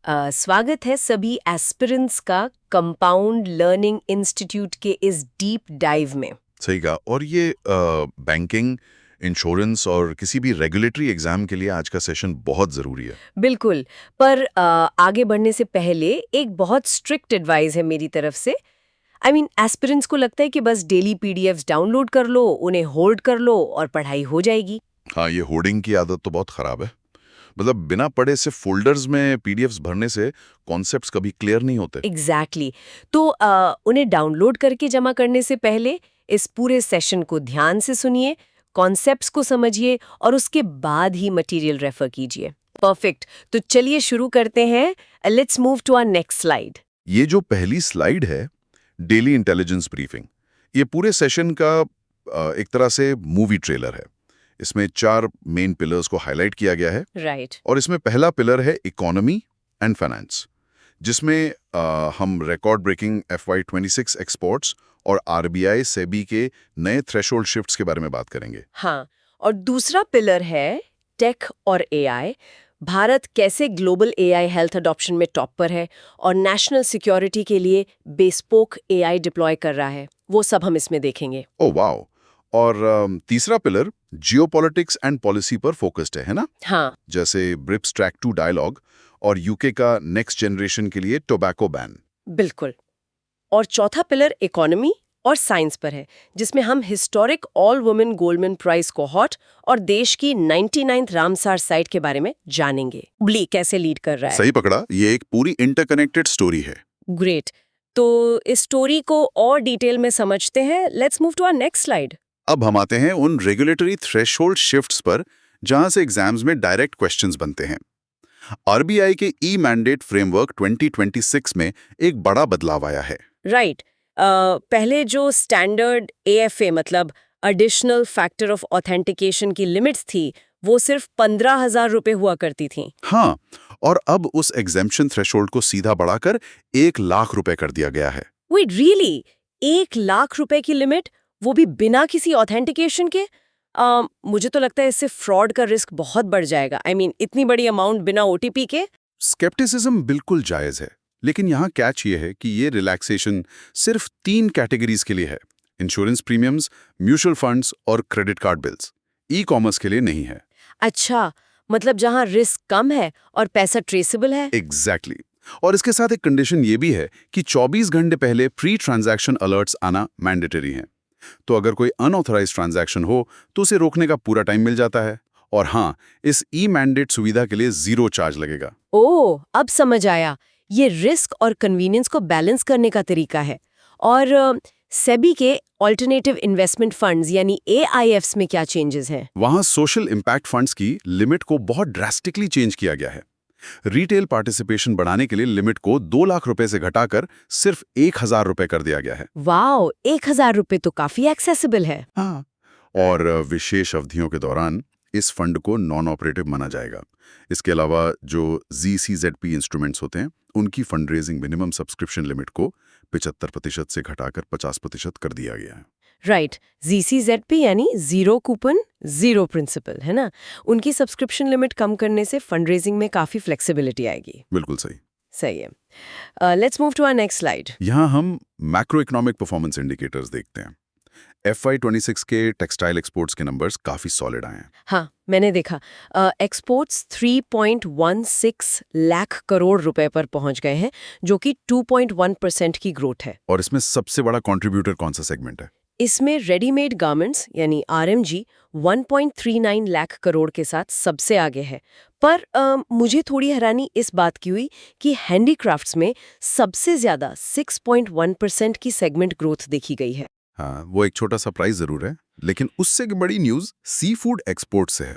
स्वागत है सभी एस्पिरेंट्स का कंपाउंड लर्निंग इंस्टीट्यूट के इस डीप डाइव में। सही कहा। और ये बैंकिंग, इंश्योरेंस और किसी भी रेगुलेटरी एग्जाम के लिए आज का सेशन बहुत ज़रूरी है। बिल्कुल। पर आगे बढ़ने से पहले एक बहुत स्ट्रिक्ट एडवाइस है मेरी तरफ से। एस्पिरेंट्स को लगता है कि बस डेली पीडीएफ्स डाउनलोड कर लो, उन्हें होल्ड कर लो और पढ़ाई हो जाएगी। हाँ, ये होर्डिंग की आदत तो बहुत ख़राब है। मतलब बिना पढ़े सिर्फ फोल्डर्स में पीडीएफ्स भरने से कॉन्सेप्ट्स कभी क्लियर नहीं होते। एग्जैक्टली तो उन्हें डाउनलोड करके जमा करने से पहले इस पूरे सेशन को ध्यान से सुनिए, कॉन्सेप्ट्स को समझिए और उसके बाद ही मटेरियल रेफर कीजिए। परफेक्ट। तो चलिए शुरू करते हैं। Let's move to our next slide. ये जो पहली स्लाइड है, डेली इंटेलिजेंस ब्रीफिंग, ये पूरे सेशन का एक तरह से मूवी ट्रेलर है। इसमें 4 मेन पिलर्स को हाईलाइट किया गया है। राइट। और इसमें पहला पिलर है इकोनॉमी एंड फाइनेंस, जिसमें हम रिकॉर्ड ब्रेकिंग FY26 एक्सपोर्ट्स और RBI सेबी के नए थ्रेशोल्ड शिफ्ट्स के बारे में बात करेंगे। हाँ, और दूसरा पिलर है टेक और एआई। भारत कैसे ग्लोबल एआई हेल्थ अडॉप्शन में टॉप पर है और नेशनल सिक्योरिटी के लिए बेस्पोक एआई डिप्लॉय कर रहा है, वो सब हम इसमें देखेंगे। Oh wow. और तीसरा पिलर जियोपॉलिटिक्स एंड पॉलिसी पर फोकस्ड है ना? हाँ, जैसे ब्रिप्स ट्रैक 2 डायलॉग और यूके का नेक्स्ट जनरेशन के लिए टोबैको बैन। बिल्कुल। और चौथा पिलर इकोनॉमी और साइंस पर है, जिसमें हम historic all women Goldman Prize cohort और देश की 99th रामसार साइट के बारे में जानेंगे। ब्ली कैसे लीड कर रहा है। सही पकड़ा, ये एक पूरी इंटरकनेक्टेड स्टोरी है। ग्रेट। तो इस स्टोरी को और डिटेल में समझते हैं। Let's move to our next slide. अब हम आते हैं उन रेगुलेटरी थ्रेशोल्ड शिफ्ट्स पर जहां से एग्जाम्स में डायरेक्ट क्वेश्चंस बनते हैं। RBI के ई मैंडेट फ्रेमवर्क 2026 में एक बड़ा बदलाव आया है। राइट। पहले जो स्टैंडर्ड AFA मतलब एडिशनल फैक्टर ऑफ ऑथेंटिकेशन की लिमिट्स थी, वो सिर्फ 15,000 रुपए हुआ करती थी। हाँ, और अब उस एग्जेम्पशन थ्रेशोल्ड को सीधा बढ़ाकर 1 लाख रुपए कर दिया गया है। Wait really? 1 लाख रुपए की लिमिट, वो भी बिना किसी ऑथेंटिकेशन के? मुझे तो लगता है इससे फ्रॉड का रिस्क बहुत बढ़ जाएगा। इतनी बड़ी अमाउंट बिना OTP के। स्केप्टिसिज्म बिल्कुल जायज है, लेकिन यहाँ कैच ये है कि ये रिलैक्सेशन सिर्फ 3 कैटेगरीज के लिए है: इंश्योरेंस प्रीमियम्स, म्यूचुअल फंड्स और क्रेडिट कार्ड बिल्स। ई-कॉमर्स के लिए नहीं है। अच्छा, मतलब जहां रिस्क कम है और पैसा ट्रेसेबल है। एग्जैक्टली। और इसके साथ एक कंडीशन ये भी है कि 24 घंटे पहले प्री ट्रांजैक्शन अलर्ट्स आना मैंडेटरी हैं। तो अगर कोई अनऑथराइज्ड ट्रांजैक्शन हो तो उसे रोकने का पूरा टाइम मिल जाता है। और हाँ, इस ई मैंडेट सुविधा के लिए 0 चार्ज लगेगा। ओह, अब समझ आया। ये रिस्क और कन्वीनियंस को बैलेंस करने का तरीका है। और सेबी के ऑल्टरनेटिव इन्वेस्टमेंट फंड्स यानी AIFs में क्या चेंजेस हैं? वहाँ सोशल इम्पैक्ट फंड्स की लिमिट को बहुत ड्रास्टिकली चेंज किया गया है। रिटेल पार्टिसिपेशन बढ़ाने के लिए लिमिट को 2 लाख रुपए से घटाकर सिर्फ 1,000 रुपए कर दिया गया है। वाओ, 1,000 रुपए तो काफी एक्सेसिबल है। हाँ। और विशेष अवधियों के दौरान इस फंड को नॉन ऑपरेटिव माना जाएगा। इसके अलावा जो ZCZP इंस्ट्रूमेंट्स होते हैं, उनकी fund raising minimum subscription limit को 75% से घटाकर 50% कर दिया गया है। राइट। ZCZP यानी जीरो कूपन जीरो प्रिंसिपल, है ना? उनकी सब्सक्रिप्शन लिमिट कम करने से फंड रेजिंग में काफी फ्लेक्सिबिलिटी आएगी। बिल्कुल सही। सही है। Let's move to our next slide. यहाँ हम मैक्रो इकोनॉमिक परफॉर्मेंस इंडिकेटर्स देखते हैं। FY26 के टेक्सटाइल एक्सपोर्ट्स के नंबर्स काफी सॉलिड आए हैं। हाँ, मैंने देखा। एक्सपोर्ट्स 3.16 लाख करोड़ रुपए पर पहुंच गए हैं, जो कि 2.1% की ग्रोथ है। और इसमें सबसे बड़ा कंट्रीब्यूटर कौन सा सेगमेंट है? इसमें रेडीमेड गारमेंट्स यानी RMG 1.39 लाख करोड़ के साथ सबसे आगे है। पर मुझे थोड़ी हैरानी इस बात की हुई कि हैंडीक्राफ्ट्स में सबसे ज्यादा 6.1% की सेगमेंट ग्रोथ देखी गई है। हाँ, वो एक छोटा सा प्राइस जरूर है, लेकिन उससे बड़ी न्यूज सी फूड एक्सपोर्ट से है।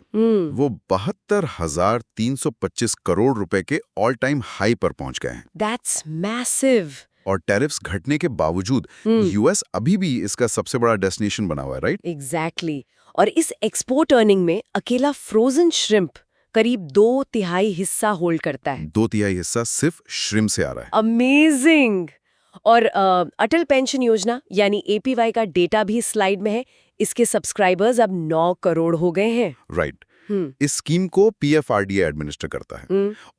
वो 72,325 करोड़ रुपए के ऑल टाइम हाई पर पहुंच गए हैं। That's massive. और टैरिफ्स घटने के बावजूद US अभी भी इसका सबसे बड़ा डेस्टिनेशन बना हुआ है, राइट? एग्जैक्टली। और इस एक्सपोर्ट अर्निंग में अकेला फ्रोजन श्रिम्प करीब 2/3 हिस्सा होल्ड करता है। 2/3 हिस्सा सिर्फ श्रिम्प से आ रहा है। अमेजिंग। और अटल पेंशन योजना यानी APY का डेटा भी स्लाइड में है। इसके सब्सक्राइबर्स अब 9 करोड़ हो गए हैं। राइट। इस स्कीम को पीएफआरडीए एडमिनिस्टर करता है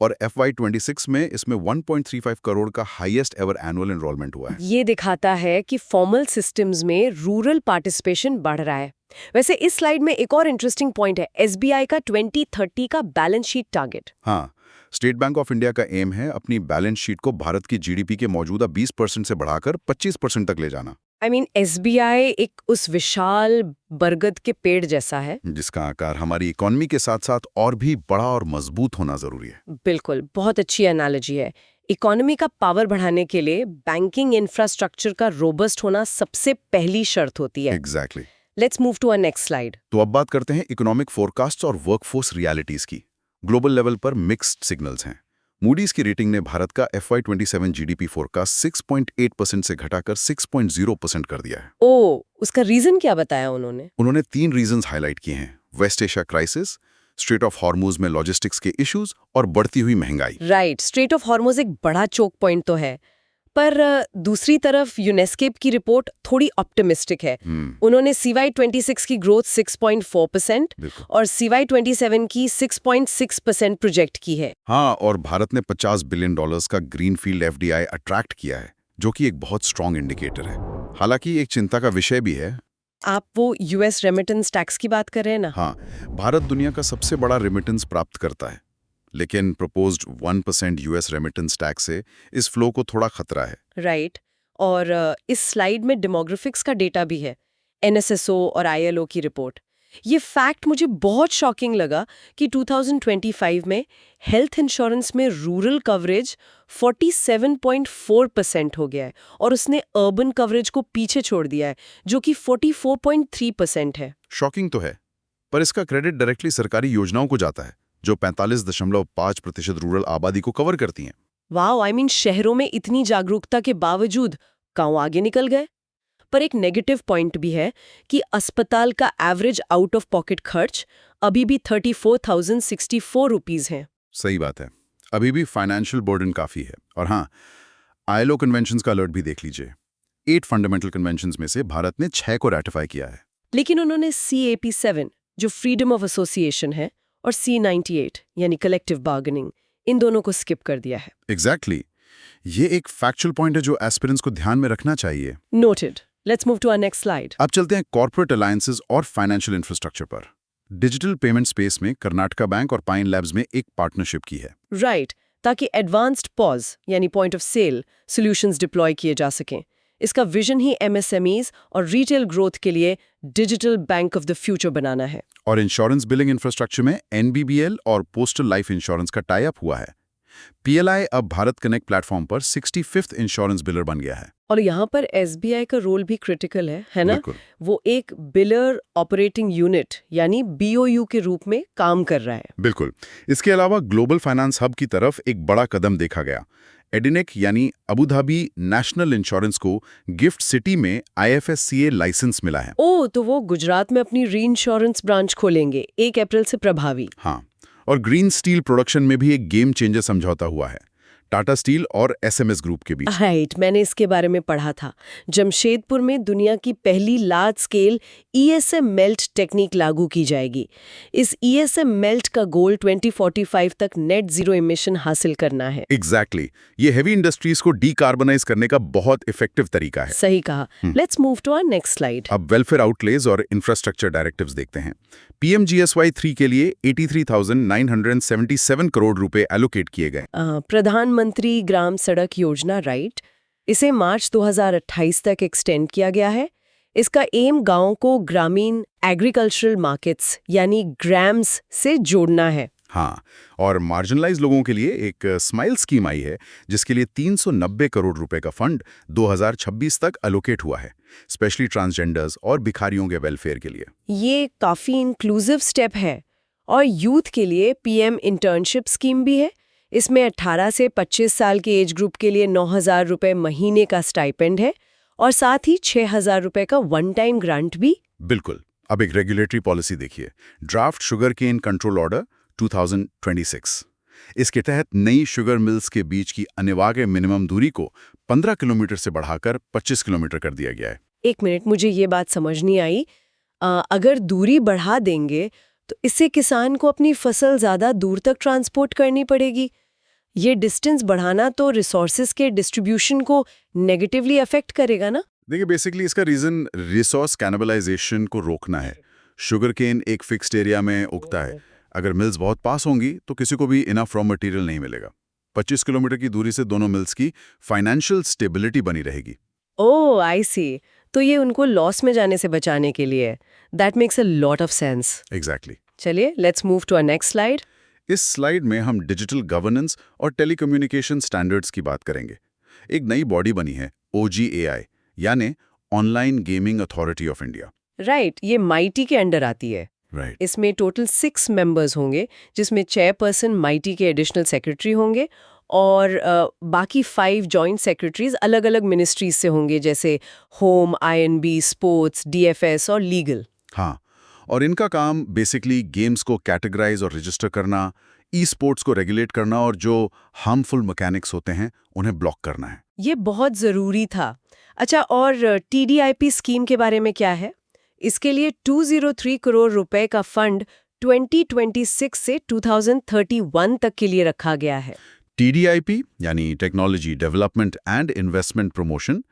और FY26 में इसमें 1.35 करोड़ का हाईएस्ट एवर एनुअल एनरोलमेंट हुआ है। ये दिखाता है कि फॉर्मल सिस्टम्स में रूरल पार्टिसिपेशन बढ़ रहा है। वैसे इस स्लाइड में एक और इंटरेस्टिंग पॉइंट है, एसबीआई का 2030 का बैलेंस शीट टारगेट। हाँ, स्टेट बैंक ऑफ इंडिया का एम है अपनी बैलेंस शीट को भारत की जीडीपी के मौजूदा 20% से बढ़ाकर 25% तक ले जाना। एसबीआई एक उस विशाल बरगद के पेड़ जैसा है जिसका आकार हमारी इकोनॉमी के साथ साथ और भी बड़ा और मजबूत होना जरूरी है। बिल्कुल, बहुत अच्छी एनालॉजी है। इकोनॉमी का पावर बढ़ाने के लिए बैंकिंग इंफ्रास्ट्रक्चर का रोबस्ट होना सबसे पहली शर्त होती है। Exactly. Let's move to our next slide. तो अब बात करते हैं इकोनॉमिक फोरकास्ट और वर्कफोर्स रियलिटीज की। ग्लोबल लेवल पर मिक्स्ड सिग्नल्स हैं। मूडीज की रेटिंग ने भारत का FY27 जीडीपी फोरकास्ट 6.8% से घटाकर 6.0% कर दिया है। उसका रीजन क्या बताया उन्होंने? उन्होंने 3 रीजंस हाईलाइट किए हैं: West Asia crisis, Strait of Hormuz में लॉजिस्टिक्स के इश्यूज और बढ़ती हुई महंगाई। राइट, स्ट्रेट ऑफ हॉर्मुज एक बड़ा चोक पॉइंट तो है, पर दूसरी तरफ यूनेस्केप की रिपोर्ट थोड़ी ऑप्टिमिस्टिक है। उन्होंने CY26 की ग्रोथ 6.4% और CY27 की 6.6% प्रोजेक्ट की है। हाँ, और भारत ने $50 बिलियन का ग्रीनफील्ड FDI अट्रैक्ट किया है, जो कि एक बहुत स्ट्रॉन्ग इंडिकेटर है। हालांकि एक चिंता का विषय भी है। आप वो US रेमिटेंस टैक्स की बात कर रहे हैं ना? हाँ, भारत दुनिया का सबसे बड़ा रेमिटेंस प्राप्त करता है, लेकिन प्रपोज्ड 1% US रेमिटेंस टैक्स से इस फ्लो को थोड़ा खतरा है। राइट, और इस स्लाइड में डेमोग्राफिक्स का डेटा भी है, NSSO और ILO की रिपोर्ट। ये फैक्ट मुझे बहुत शॉकिंग लगा कि 2025 में हेल्थ इंश्योरेंस में रूरल कवरेज 47.4% हो गया है और उसने अर्बन कवरेज को पीछे छोड़ दिया है, जो कि 44.3% है। शॉकिंग तो है, पर इसका क्रेडिट डायरेक्टली सरकारी योजनाओं को जाता है, जो 45.5% रूरल आबादी को कवर करती हैं। वाओ, शहरों में इतनी जागरूकता के बावजूद गांव आगे निकल गए। पर एक नेगेटिव पॉइंट भी है कि अस्पताल का एवरेज आउट ऑफ पॉकेट खर्च अभी भी 34,064 रुपीज है। सही बात है, अभी भी फाइनेंशियल बर्डन काफी है। और हाँ, ILO कन्वेंशंस का अलर्ट भी देख लीजिए। 8 फंडामेंटल कन्वेंशंस में से भारत ने 6 को रेटिफाई किया है। लेकिन उन्होंने CAP7 जो फ्रीडम ऑफ एसोसिएशन है और C98 यानी कलेक्टिव बार्गेनिंग, इन दोनों को स्किप कर दिया है। एग्जैक्टली। ये एक फैक्चुअल पॉइंट है जो एस्पिरेंट्स को ध्यान में रखना चाहिए। Noted. Let's move to our next slide. अब चलते हैं कॉर्पोरेट अलायंसेस और फाइनेंशियल इंफ्रास्ट्रक्चर पर। डिजिटल पेमेंट स्पेस में कर्नाटका बैंक और पाइन लैब्स में एक पार्टनरशिप की है। राइट, ताकि एडवांस्ड पॉज यानी point of sale solutions deploy किए जा सकें। इसका विजन ही MSMEs और रिटेल ग्रोथ के लिए digital bank of the future बनाना है। और इंश्योरेंस बिलिंग इंफ्रास्ट्रक्चर में NBBL और पोस्टल लाइफ इंश्योरेंस का टाई अप हुआ है। PLI अब भारत कनेक्ट प्लेटफॉर्म पर 65th इंश्योरेंस बिलर बन गया है। और यहाँ पर SBI का रोल भी क्रिटिकल है ना? बिल्कुल। वो एक बिलर ऑपरेटिंग यूनिट यानी BOU के रूप में काम कर रहा है। बिल्कुल। इसके अलावा ग्लोबल फाइनेंस हब की तरफ एक बड़ा कदम देखा गया। एडिनेक यानी अबू धाबी नेशनल इंश्योरेंस को गिफ्ट सिटी में IFSCA लाइसेंस मिला है। तो वो गुजरात में अपनी री इंश्योरेंस ब्रांच खोलेंगे 1 अप्रैल से प्रभावी। हाँ, और ग्रीन स्टील प्रोडक्शन में भी एक गेम चेंजर समझौता हुआ है टाटा स्टील और SMS ग्रुप के बीच। राइट, मैंने इसके बारे में पढ़ा था। जमशेदपुर में दुनिया की पहली large scale ESM melt technique लागू की जाएगी। इस ESM मेल्ट का गोल 2045 तक नेट जीरो इमिशन हासिल करना है। एग्जैक्टली। ये हेवी इंडस्ट्रीज को डीकार्बनाइज करने का बहुत इफेक्टिव तरीका है। सही कहा। Let's move to our next slide. अब वेलफेयर आउटलेज और इंफ्रास्ट्रक्चर डायरेक्टिव्स देखते हैं। PMGSY 3 के लिए 83,977 करोड़ रुपए एलोकेट किए गए। प्रधानमंत्री ग्राम सड़क योजना, राइट, इसे मार्च 2028 तक एक्सटेंड किया गया है। इसका एम गांवों को ग्रामीण एग्रीकल्चरल मार्केट्स यानी ग्राम्स से जोड़ना है। हाँ, और मार्जिनलाइज लोगों के लिए एक स्माइल स्कीम आई है, जिसके लिए 390 करोड़ रुपए का फंड 2026 तक एलोकेट हुआ है, स्पेशली ट्रांसजेंडर्स और भिखारियों के वेलफेयर के लिए। ये काफी इंक्लूसिव स्टेप है। और यूथ के लिए PM इंटर्नशिप स्कीम भी है। इसमें 18 से 25 साल के एज ग्रुप के लिए 9,000 रुपए महीने का स्टाइपेंड है और साथ ही 6,000 रुपए का वन टाइम ग्रांट भी। बिल्कुल। अब एक रेगुलेटरी पॉलिसी देखिए, draft sugar cane control order 2026। इसके तहत नई शुगर मिल्स के बीच की अनिवार्य मिनिमम दूरी को 15 किलोमीटर से बढ़ाकर 25 किलोमीटर कर दिया गया है। एक मिनट, मुझे ये बात समझ नहीं आई। अगर दूरी बढ़ा देंगे तो इससे किसान को अपनी फसल ज़्यादा दूर तक ट्रांसपोर्ट करनी पड़ेगी। ये डिस्टेंस बढ़ाना तो रिसोर्सेज के डिस्ट्रीब्यूशन को नेगेटिवली अफेक्ट करेगा ना। देखिए, बेसिकली इसका रीजन रिसोर्स कैनिबलाइजेशन को रोकना है। शुगर केन एक फिक्स्ड एरिया में उगता है। अगर मिल्स बहुत पास होंगी तो किसी को भी इनफ रॉ मटेरियल नहीं मिलेगा। 25 किलोमीटर की दूरी से दोनों मिल्स की फाइनेंशियल स्टेबिलिटी बनी रहेगी। ओह आई सी। तो ये उनको लॉस में जाने से बचाने के लिए। That makes a lot of sense. Exactly. चलिए let's move to our next slide. इस स्लाइड में हम डिजिटल गवर्नेंस और टेलीकम्युनिकेशन स्टैंडर्ड्स की बात करेंगे। एक नई बॉडी बनी है, OGAI, यानी online gaming authority of India. Right, ये माइटी के अंडर आती है। राइट। इसमें टोटल 6 मेंबर्स होंगे, जिसमें चेयरपर्सन माइटी के एडिशनल सेक्रेटरी होंगे और बाकी 5 जॉइंट सेक्रेटरीज अलग अलग मिनिस्ट्रीज से होंगे, जैसे होम, INB, स्पोर्ट्स, DFS और लीगल। हाँ, और इनका काम बेसिकली गेम्स को कैटेगराइज और रजिस्टर करना, ई स्पोर्ट्स को रेगुलेट करना और जो हार्मफुल मैकेनिक्स होते हैं उन्हें ब्लॉक करना है। ये बहुत ज़रूरी था। अच्छा, और TDIP स्कीम के बारे में क्या है? इसके लिए 203 करोड़ रुपए का फंड 2026 से 2031 तक के लिए रखा गया है। TDIP यानी technology development and investment promotion,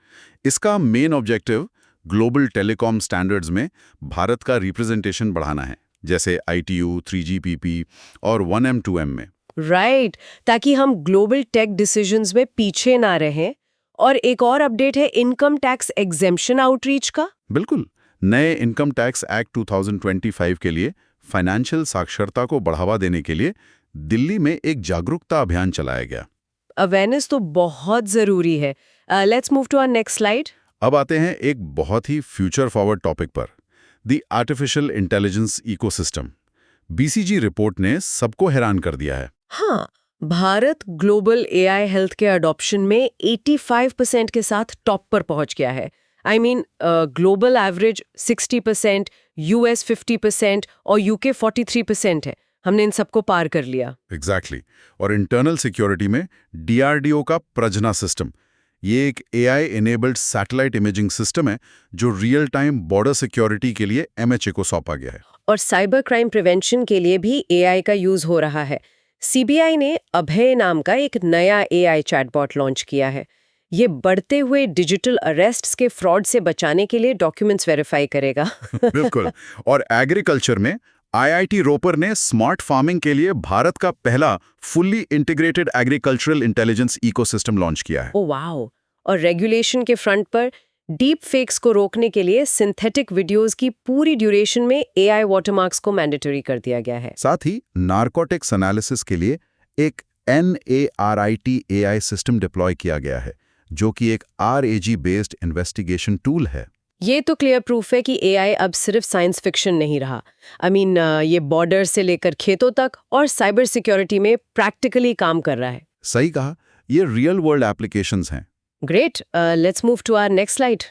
इसका main objective global telecom standards में भारत का रिप्रेजेंटेशन बढ़ाना है, जैसे ITU, 3GPP और 1M2M में। राइट, ताकि हम ग्लोबल टेक डिसीजंस में पीछे ना रहें। और एक और अपडेट है इनकम टैक्स एग्जेम्पशन आउटरीच का। बिल्कुल, नए इनकम टैक्स एक्ट 2025 के लिए फाइनेंशियल साक्षरता को बढ़ावा देने के लिए दिल्ली में एक जागरूकता अभियान चलाया गया। अवेयरनेस तो बहुत जरूरी है। Let's move to our next slide. अब आते हैं एक बहुत ही फ्यूचर फॉरवर्ड टॉपिक पर, the artificial intelligence ecosystem. BCG report ने सबको हैरान कर दिया है। हाँ, भारत ग्लोबल AI हेल्थ के अडॉप्शन में 85% के साथ टॉप पर पहुंच गया है। I mean global average 60%, US 50% और UK 43% है। हमने इन सबको पार कर लिया। एग्जैक्टली। और इंटरनल सिक्योरिटी में DRDO का प्रजना सिस्टम, ये एक AI enabled satellite imaging system है जो रियल टाइम बॉर्डर सिक्योरिटी के लिए MHA को सौंपा गया है। और साइबर क्राइम प्रिवेंशन के लिए भी AI का यूज हो रहा है। CBI ने अभय नाम का एक नया AI चैटबॉट लॉन्च किया है। ये बढ़ते हुए डिजिटल अरेस्ट्स के फ्रॉड से बचाने के लिए डॉक्यूमेंट्स वेरीफाई करेगा। बिल्कुल। और एग्रीकल्चर में IIT रोपर ने स्मार्ट फार्मिंग के लिए भारत का पहला fully integrated agricultural intelligence ecosystem launch किया है। Oh wow. और रेगुलेशन के फ्रंट पर डीप फेक्स को रोकने के लिए सिंथेटिक वीडियोस की पूरी ड्यूरेशन में AI वाटरमार्क्स को मैंडेटरी कर दिया गया है। साथ ही नारकोटिक्स एनालिसिस के लिए एक NARIT AI सिस्टम डिप्लॉय किया गया है, जो कि एक RAG बेस्ड इन्वेस्टिगेशन टूल है। ये तो क्लियर प्रूफ है कि AI अब सिर्फ साइंस फिक्शन नहीं रहा। आई मीन ये बॉर्डर से लेकर खेतों तक और साइबर सिक्योरिटी में प्रैक्टिकली काम कर रहा है। सही कहा, ये रियल वर्ल्ड एप्लीकेशंस हैं। Great, let's move to our next slide.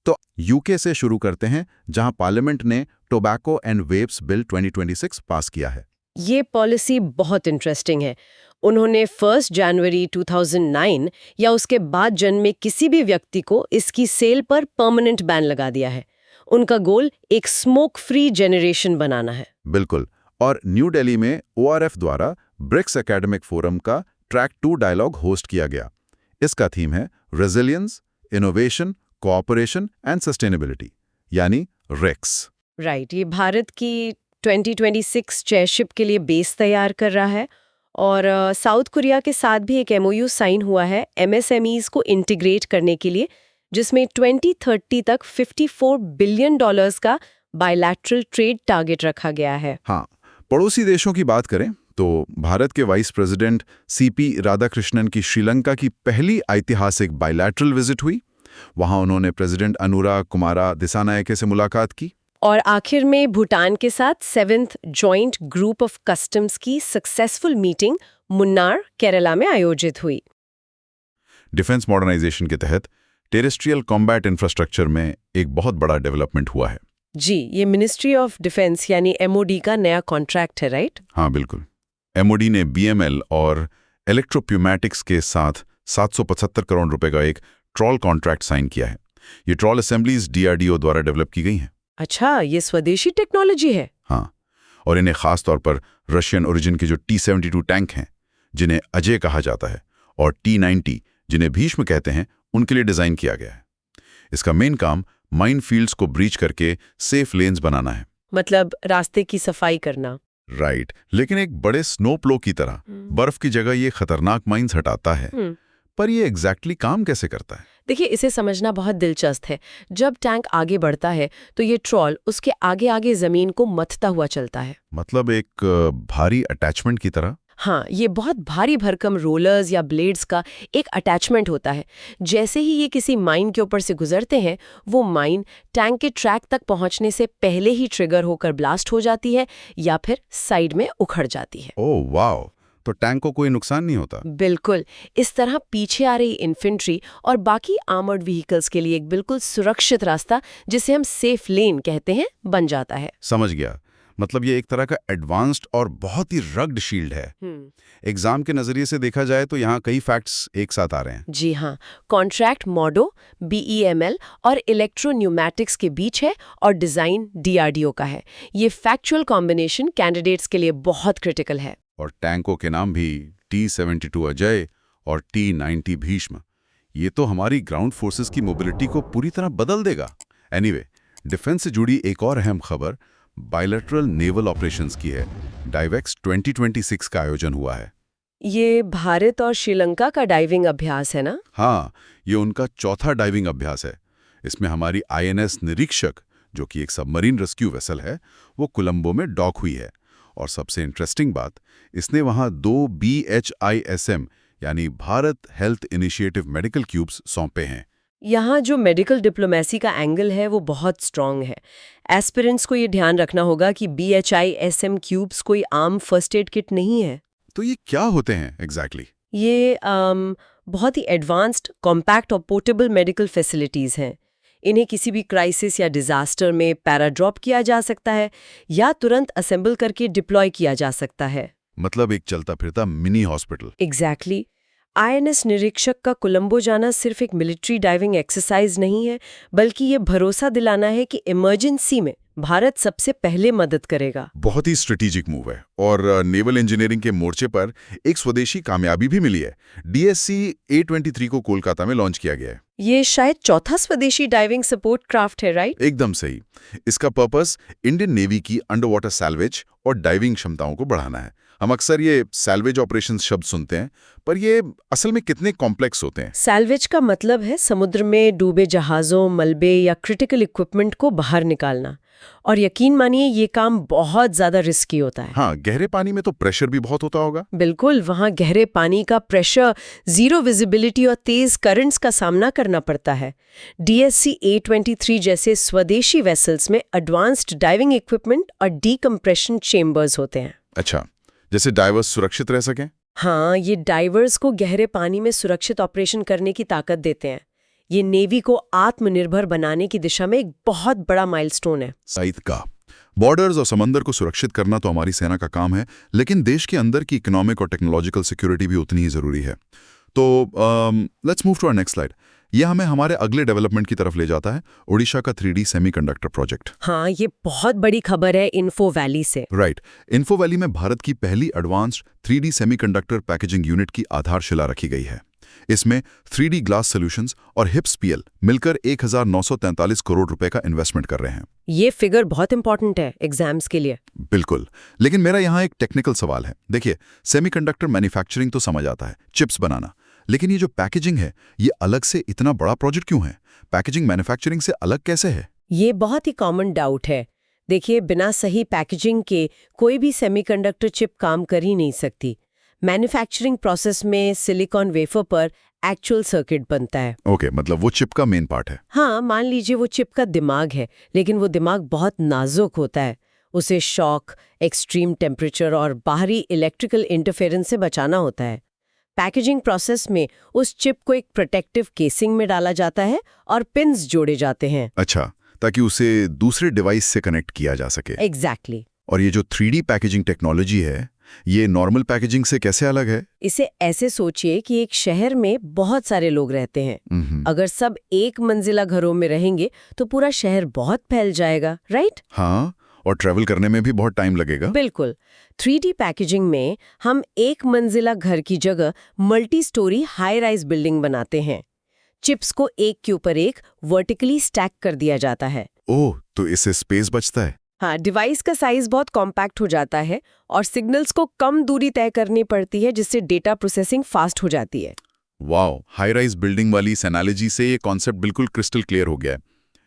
तो UK से शुरू करते हैं, जहां पार्लियामेंट ने tobacco and vapes bill 2026 pass किया है। ये पॉलिसी बहुत इंटरेस्टिंग है। उन्होंने 1 जनवरी 2009 या उसके बाद जन्मे किसी भी व्यक्ति को इसकी सेल पर परमानेंट बैन लगा दिया है। उनका गोल एक स्मोक फ्री जनरेशन बनाना है। बिल्कुल। और न्यू दिल्ली में ORF द्वारा ब्रिक्स एकेडमिक फोरम का ट्रैक 2 डायलॉग होस्ट किया गया। इसका थीम है resilience, innovation, cooperation and sustainability, यानी REX। राइट, ये भारत की 2026 चेयरशिप के लिए बेस तैयार कर रहा है। और साउथ कोरिया के साथ भी एक MOU साइन हुआ है MSMEs को इंटीग्रेट करने के लिए, जिसमें 2030 तक $54 बिलियन का बायलैटरल ट्रेड टारगेट रखा गया है। हाँ, पड़ोसी देशों की बात करें तो भारत के वाइस प्रेसिडेंट CP राधाकृष्णन की श्रीलंका की पहली ऐतिहासिक बायलैटरल विजिट हुई। वहां उन्होंने प्रेसिडेंट अनुरा कुमारा दिसानायके से मुलाकात की। और आखिर में भूटान के साथ 7th joint group of customs की सक्सेसफुल मीटिंग मुन्नार, केरला में आयोजित हुई। डिफेंस मॉडर्नाइजेशन के तहत टेरेस्ट्रियल कॉम्बैट इंफ्रास्ट्रक्चर में एक बहुत बड़ा डेवलपमेंट हुआ है। जी, ये मिनिस्ट्री ऑफ डिफेंस यानी MOD का नया कॉन्ट्रैक्ट है, राइट? हाँ बिल्कुल। MOD ने BML और इलेक्ट्रोप्यूमैटिक्स के साथ 775 करोड़ रुपए का एक ट्रॉल कॉन्ट्रैक्ट साइन किया है। ये ट्रॉल असेंबलीज DRDO द्वारा डेवलप की गई हैं। अच्छा, ये स्वदेशी टेक्नोलॉजी है। हाँ, और इन्हें खास तौर पर रशियन ओरिजिन के जो T-72 टैंक हैं, जिन्हें अजय कहा जाता है, और T-90 जिन्हें भीष्म कहते हैं, उनके लिए डिज़ाइन किया गया है। इसका मेन काम माइन फील्ड्स को ब्रीच करके सेफ लेन्स बनाना है। मतलब रास्ते की सफाई करना। राइट, लेकिन एक बड़े स्नो प्लो की तरह बर्फ की जगह ये खतरनाक माइंस हटाता है। पर ये एग्जैक्टली काम कैसे करता है? देखिए, इसे समझना बहुत दिलचस्प है। जब टैंक आगे बढ़ता है तो ये ट्रॉल उसके आगे आगे जमीन को मथता हुआ चलता है। मतलब एक भारी अटैचमेंट की तरह? हाँ, ये बहुत भारी भरकम रोलर्स या ब्लेड्स का एक अटैचमेंट होता है। जैसे ही ये किसी माइन के ऊपर से गुजरते हैं, वो माइन टैंक के ट्रैक तक पहुंचने से पहले ही ट्रिगर होकर ब्लास्ट हो जाती है या फिर साइड में उखड़ जाती है। ओह वाह, तो टैंक को कोई नुकसान नहीं होता? बिल्कुल। इस तरह पीछे आ रही इन्फेंट्री और बाकी आर्मर्ड व्हीकल्स के लिए एक बिल्कुल सुरक्षित रास्ता, जिसे हम सेफ लेन कहते हैं, बन जाता है। समझ गया। मतलब ये एक तरह का एडवांस्ड और बहुत ही रग्ड शील्ड है। एग्जाम के नजरिए से देखा जाए तो यहाँ कई फैक्ट्स एक साथ आ रहे हैं। जी हाँ, कॉन्ट्रैक्ट मॉडो, BEML और इलेक्ट्रोन्यूमैटिक्स के बीच है और डिजाइन DRDO का है। ये फैक्चुअल कॉम्बिनेशन कैंडिडेट्स के लिए बहुत क्रिटिकल है। और टैंकों के नाम भी T-72 अजय और T-90 भीष्म। ये तो हमारी ग्राउंड फोर्सेस की मोबिलिटी को पूरी तरह बदल देगा। एनीवे, डिफेंस से जुड़ी एक और अहम खबर बायलैटरल नेवल ऑपरेशंस की है। डाइवेक्स 2026 का आयोजन हुआ है। ये भारत और श्रीलंका का डाइविंग अभ्यास है ना? हाँ, ये उनका चौथा डाइविंग अभ्यास है। इसमें हमारी INS निरीक्षक, जो कि एक सबमरीन रेस्क्यू वेसल है, वो कोलंबो में डॉक हुई है। और सबसे इंटरेस्टिंग बात, इसने वहां 2 BHISM यानी Bharat health initiative medical cubes सौंपे हैं। यहाँ जो मेडिकल डिप्लोमेसी का एंगल है वो बहुत स्ट्रांग है। एस्पिरेंट्स को ये ध्यान रखना होगा कि BHISM क्यूब्स कोई आम फर्स्ट एड किट नहीं है। तो ये क्या होते हैं एग्जैक्टली? ये बहुत ही एडवांस्ड, कॉम्पैक्ट और पोर्टेबल मेडिकल फैसिलिटीज़ हैं। इन्हें किसी भी क्राइसिस या डिजास्टर में पैराड्रॉप किया जा सकता है या तुरंत असेंबल करके डिप्लॉय किया जा सकता है। मतलब एक चलता फिरता मिनी हॉस्पिटल। एग्जैक्टली। INS निरीक्षक का कोलंबो जाना सिर्फ एक मिलिट्री डाइविंग एक्सरसाइज नहीं है, बल्कि ये भरोसा दिलाना है कि इमरजेंसी में भारत सबसे पहले मदद करेगा। बहुत ही स्ट्रेटेजिक मूव है। और नेवल इंजीनियरिंग के मोर्चे पर एक स्वदेशी कामयाबी भी मिली है। DSC A23 को कोलकाता में लॉन्च किया गया है। ये शायद चौथा स्वदेशी डाइविंग सपोर्ट क्राफ्ट है, राइट? एकदम सही। इसका पर्पस इंडियन नेवी की अंडर वाटर सैल्वेज और डाइविंग क्षमताओं को बढ़ाना है। हम अक्सर ये सैल्वेज ऑपरेशंस शब्द सुनते हैं, पर ये असल में कितने कॉम्प्लेक्स होते हैं। सैल्वेज का मतलब है समुद्र में डूबे जहाजों, मलबे या क्रिटिकल इक्विपमेंट को बाहर निकालना। और यकीन मानिए ये काम बहुत ज्यादा रिस्की होता है। हाँ, गहरे पानी में तो प्रेशर भी बहुत होता होगा। बिल्कुल, वहाँ गहरे पानी का प्रेशर, जीरो विजिबिलिटी और तेज करंट्स का सामना करना पड़ता है। DSC A23 जैसे स्वदेशी वेसल्स में एडवांस्ड डाइविंग इक्विपमेंट और डीकम्प्रेशन चेम्बर्स होते हैं। अच्छा, जैसे डाइवर्स सुरक्षित रह सकें? हाँ, ये डाइवर्स को गहरे पानी में सुरक्षित ऑपरेशन करने की ताकत देते हैं। ये नेवी को आत्मनिर्भर बनाने की दिशा में एक बहुत बड़ा माइलस्टोन है। सईद का बॉर्डर्स और समंदर को सुरक्षित करना तो हमारी सेना का काम है, लेकिन देश के अंदर की इकोनॉमिक और टेक्नोलॉजिकल सिक्योरिटी भी उतनी ही जरूरी है। तो let's move to our next slide. यह हमें हमारे अगले डेवलपमेंट की तरफ ले जाता है, ओडिशा का 3D सेमीकंडक्टर प्रोजेक्ट। हाँ, ये बहुत बड़ी खबर है इन्फो वैली से। राइट। इन्फो वैली में भारत की पहली advanced 3D semiconductor packaging unit की आधारशिला रखी गई है। इसमें 3D ग्लास सॉल्यूशंस और HIPSPL मिलकर 1943 करोड़ रुपए का इन्वेस्टमेंट कर रहे हैं। ये फिगर बहुत इंपॉर्टेंट है एग्जाम्स के लिए। बिल्कुल, लेकिन मेरा यहाँ एक टेक्निकल सवाल है। देखिए, सेमीकंडक्टर मैन्युफैक्चरिंग तो समझ आता है, चिप्स बनाना, लेकिन ये जो पैकेजिंग है, ये अलग से इतना बड़ा प्रोजेक्ट क्यों है? पैकेजिंग मैन्युफैक्चरिंग से अलग कैसे है? ये बहुत ही कॉमन डाउट है। देखिए, बिना सही पैकेजिंग के कोई भी सेमीकंडक्टर चिप काम कर ही नहीं सकती। मैन्युफैक्चरिंग प्रोसेस में सिलिकॉन वेफर पर एक्चुअल सर्किट बनता है। ओके, मतलब वो चिप का मेन पार्ट है। हाँ, मान लीजिए वो चिप का दिमाग है, लेकिन वो दिमाग बहुत नाजुक होता है। उसे शॉक, एक्सट्रीम टेम्परेचर और बाहरी इलेक्ट्रिकल इंटरफेरेंस से बचाना होता है। पैकेजिंग प्रोसेस में उस चिप को एक प्रोटेक्टिव केसिंग में डाला जाता है और पिन्स जोड़े जाते हैं। अच्छा, ताकि उसे दूसरे डिवाइस से कनेक्ट किया जा सके। एग्जैक्टली। और ये जो 3D पैकेजिंग टेक्नोलॉजी है, ये नॉर्मल पैकेजिंग से कैसे अलग है? इसे ऐसे सोचिए कि एक शहर में बहुत सारे लोग रहते हैं। अगर सब एक मंजिला घरों में रहेंगे तो पूरा शहर बहुत फैल जाएगा, राइट? हाँ, और ट्रैवल करने में भी बहुत टाइम लगेगा। बिल्कुल। 3D पैकेजिंग में हम एक मंजिला घर की जगह multi storey high rise building बनाते हैं। चिप्स को एक के ऊपर एक वर्टिकली स्टैक कर दिया जाता है। ओह, तो इससे स्पेस बचता है। हाँ, डिवाइस का साइज बहुत कॉम्पैक्ट हो जाता है और सिग्नल्स को कम दूरी तय करनी पड़ती है, जिससे डेटा प्रोसेसिंग फास्ट हो जाती है। वाओ, हाई राइज बिल्डिंग वाली इस एनालॉजी से ये कॉन्सेप्ट बिल्कुल क्रिस्टल क्लियर हो गया है।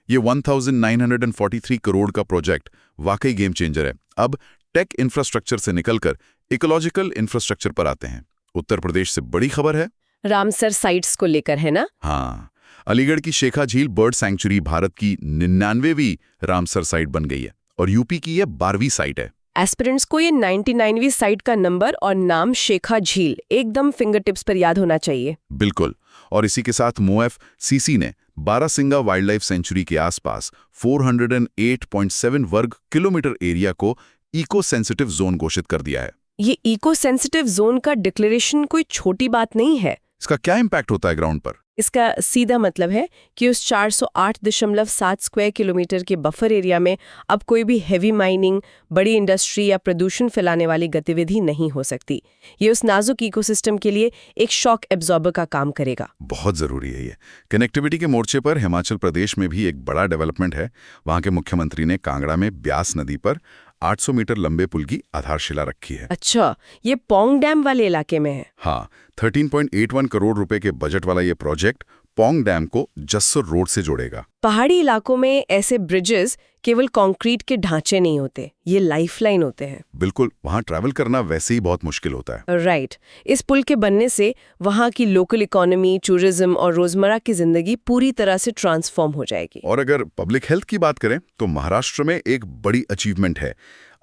ये 1943 करोड़ का प्रोजेक्ट वाकई गेम चेंजर है। अब टेक इंफ्रास्ट्रक्चर से निकलकर इकोलॉजिकल इंफ्रास्ट्रक्चर पर आते हैं। उत्तर प्रदेश से बड़ी खबर है, रामसर साइट्स को लेकर, है ना? हाँ, अलीगढ़ की शेखा झील बर्ड सैंक्चुरी भारत की 99वीं रामसर साइट बन गई है और यूपी की ये 12वीं साइट है। एस्पिरेंट्स को ये 99वीं साइट का नंबर और नाम शेखा झील एकदम फिंगर टिप्स पर याद होना चाहिए। बिल्कुल। और इसी के साथ MOFCC ने बारासिंगा वाइल्ड लाइफ सेंचुरी के आसपास 408.7 वर्ग किलोमीटर एरिया को इको सेंसिटिव जोन घोषित कर दिया है। ये इको सेंसिटिव जोन का डिक्लेरेशन कोई छोटी बात नहीं है। इसका क्या इम्पैक्ट होता है ग्राउंड पर? इसका सीधा मतलब है कि उस 408.7 स्क्वायर किलोमीटर के बफर एरिया में अब कोई भी हैवी माइनिंग, बड़ी इंडस्ट्री या प्रदूषण फैलाने वाली गतिविधि नहीं हो सकती। ये उस नाजुक इकोसिस्टम के लिए एक शॉक एब्जॉर्बर का काम करेगा। बहुत जरूरी है ये। कनेक्टिविटी के मोर्चे पर हिमाचल प्रदेश में भी एक बड़ा डेवलपमेंट है। वहां के मुख्यमंत्री ने कांगड़ा में ब्यास नदी पर 800 मीटर लंबे पुल की आधारशिला रखी है। अच्छा, ये पोंग डैम वाले इलाके में है? हाँ, 13.81 करोड़ रुपए के बजट वाला ये प्रोजेक्ट पोंग डैम को जस्सर रोड से जोड़ेगा। पहाड़ी इलाकों में ऐसे ब्रिजेस केवल कंक्रीट के ढांचे नहीं होते, ये लाइफलाइन होते हैं। बिल्कुल, वहाँ ट्रैवल करना वैसे ही बहुत मुश्किल होता है। राइट। इस पुल के बनने से वहाँ की लोकल इकोनॉमी, टूरिज्म और रोजमर्रा की जिंदगी पूरी तरह से ट्रांसफॉर्म हो जाएगी। और अगर पब्लिक हेल्थ की बात करें तो महाराष्ट्र में एक बड़ी अचीवमेंट है।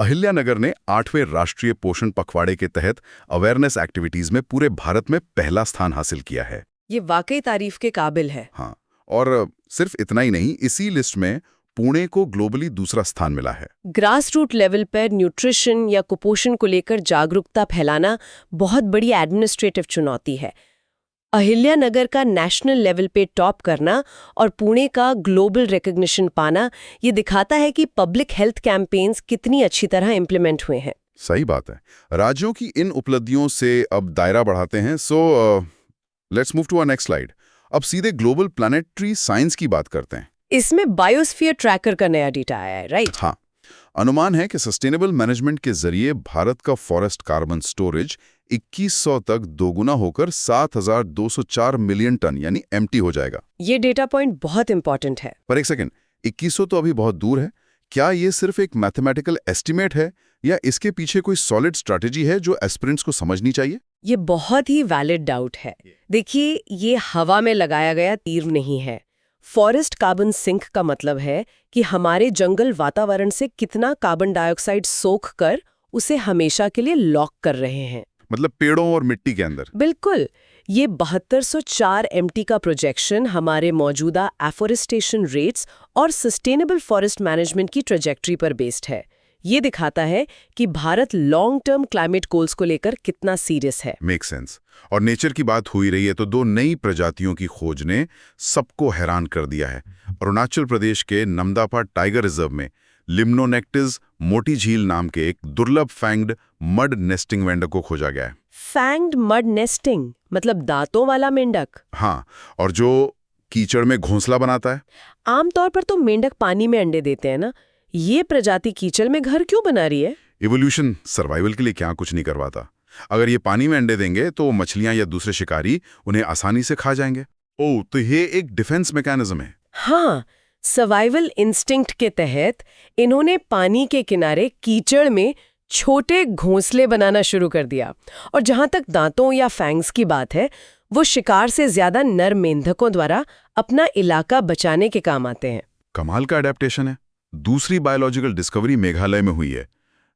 अहिल्यानगर ने 8वें राष्ट्रीय पोषण पखवाड़े के तहत अवेयरनेस एक्टिविटीज में पूरे भारत में पहला स्थान हासिल किया है। ये वाकई तारीफ के काबिल है। हाँ, और सिर्फ इतना ही नहीं, इसी लिस्ट में पुणे को ग्लोबली दूसरा स्थान मिला है। ग्रास रूट लेवल पर न्यूट्रिशन या कुपोषण को लेकर जागरूकता फैलाना बहुत बड़ी एडमिनिस्ट्रेटिव चुनौती है। अहिल्यानगर का नेशनल लेवल पे टॉप करना और पुणे का ग्लोबल रिकॉग्निशन पाना, ये दिखाता है कि पब्लिक हेल्थ कैंपेन्स कितनी अच्छी तरह इम्प्लीमेंट हुए हैं। सही बात है। राज्यों की इन उपलब्धियों से अब दायरा बढ़ाते हैं। Let's move to our next slide. अब सीधे ग्लोबल प्लैनेटरी साइंस की बात करते हैं। इसमें बायोस्फीयर ट्रैकर का नया डेटा आया है, राइट? हाँ, अनुमान है कि सस्टेनेबल मैनेजमेंट के जरिए भारत का फॉरेस्ट कार्बन स्टोरेज 2100 तक दोगुना होकर 7204 मिलियन टन यानी एम्प्टी हो जाएगा। ये डेटा पॉइंट बहुत इंपॉर्टेंट है। पर एक सेकंड, 2100 तो अभी बहुत दूर है। क्या ये सिर्फ एक मैथमेटिकल एस्टिमेट है या इसके पीछे कोई सॉलिड स्ट्रैटेजी है जो एस्पिरेंट्स को समझनी चाहिए? ये बहुत ही वैलिड डाउट है। देखिए, ये हवा में लगाया गया तीर नहीं है। फॉरेस्ट कार्बन सिंक का मतलब है कि हमारे जंगल वातावरण से कितना कार्बन डाइऑक्साइड सोख कर उसे हमेशा के लिए लॉक कर रहे हैं। मतलब पेड़ों और मिट्टी के अंदर? बिल्कुल। ये 7204 एमटी का प्रोजेक्शन हमारे मौजूदा एफोरेस्टेशन रेट्स और सस्टेनेबल फॉरेस्ट मैनेजमेंट की ट्रेजेक्ट्री पर बेस्ड है। ये दिखाता है कि Bharat long term climate goals को लेकर कितना सीरियस है। Make sense. और नेचर की बात हुई रही है तो 2 नई प्रजातियों की खोज ने सबको हैरान कर दिया है। अरुणाचल प्रदेश के नमदापा टाइगर रिजर्व में लिम्नोनेक्टिस मोटी झील नाम के एक दुर्लभ फैंग्ड मड नेस्टिंग मेंढक को खोजा गया है। फैंग्ड मड नेस्टिंग मतलब दांतों वाला मेंढक? हाँ, और जो कीचड़ में घोंसला बनाता है। आमतौर पर तो मेंढक पानी में अंडे देते हैं ना, ये प्रजाति कीचड़ में घर क्यों बना रही है? इवोल्यूशन सर्वाइवल के लिए क्या कुछ नहीं करवाता। अगर ये पानी में अंडे देंगे तो मछलियां या दूसरे शिकारी उन्हें आसानी से खा जाएंगे। ओह, तो ये एक डिफेंस मैकेनिज्म है। हाँ, सर्वाइवल इंस्टिंक्ट के तहत इन्होंने पानी के किनारे कीचड़ में छोटे घोंसले बनाना शुरू कर दिया। और जहां तक दांतों या फैंग्स की बात है, वो शिकार से ज्यादा नर मेंढकों द्वारा अपना इलाका बचाने के काम आते हैं। कमाल का अडेप्टेशन है। दूसरी बायोलॉजिकल डिस्कवरी मेघालय में हुई है।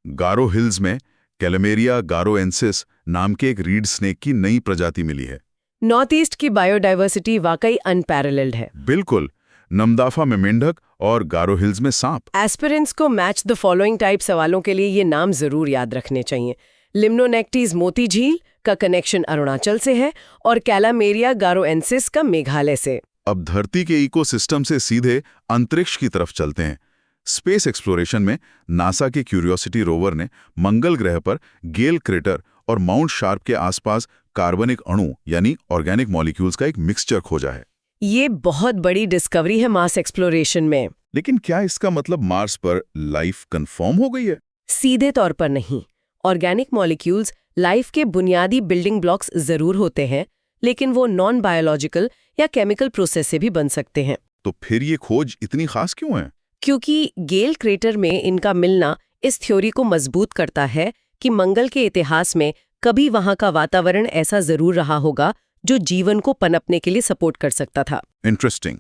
गारो हिल्स में कैलमेरिया गारोएंसिस नाम के एक रीड स्नेक की नई प्रजाति मिली है। नॉर्थ ईस्ट की बायोडाइवर्सिटी वाकई अनपैरेलल्ड है। बिल्कुल। नमदाफा में मेंढक और गारो हिल्स में सांप। एस्पिरेंट्स को मैच द फॉलोइंग टाइप सवालों के लिए ये नाम जरूर याद रखने चाहिए। लिम्नोनेक्टिस मोती झील का कनेक्शन अरुणाचल से है और कैलामेरिया गारोएंसिस का मेघालय से। अब धरती के इकोसिस्टम से सीधे अंतरिक्ष की तरफ चलते हैं। स्पेस एक्सप्लोरेशन में नासा के क्यूरियोसिटी रोवर ने मंगल ग्रह पर गेल क्रेटर और माउंट शार्प के आसपास कार्बनिक अणु यानी ऑर्गेनिक मॉलिक्यूल्स का एक मिक्सचर खोजा है। ये बहुत बड़ी डिस्कवरी है मार्स एक्सप्लोरेशन में। लेकिन क्या इसका मतलब मार्स पर लाइफ कंफर्म हो गई है? सीधे तौर पर नहीं। ऑर्गेनिक मॉलिक्यूल्स लाइफ के बुनियादी बिल्डिंग ब्लॉक्स जरूर होते हैं, लेकिन वो नॉन बायोलॉजिकल या केमिकल प्रोसेस से भी बन सकते हैं। तो फिर ये खोज इतनी खास क्यों है? क्योंकि गेल क्रेटर में इनका मिलना इस थ्योरी को मजबूत करता है कि मंगल के इतिहास में कभी वहां का वातावरण ऐसा जरूर रहा होगा जो जीवन को पनपने के लिए सपोर्ट कर सकता था। इंटरेस्टिंग।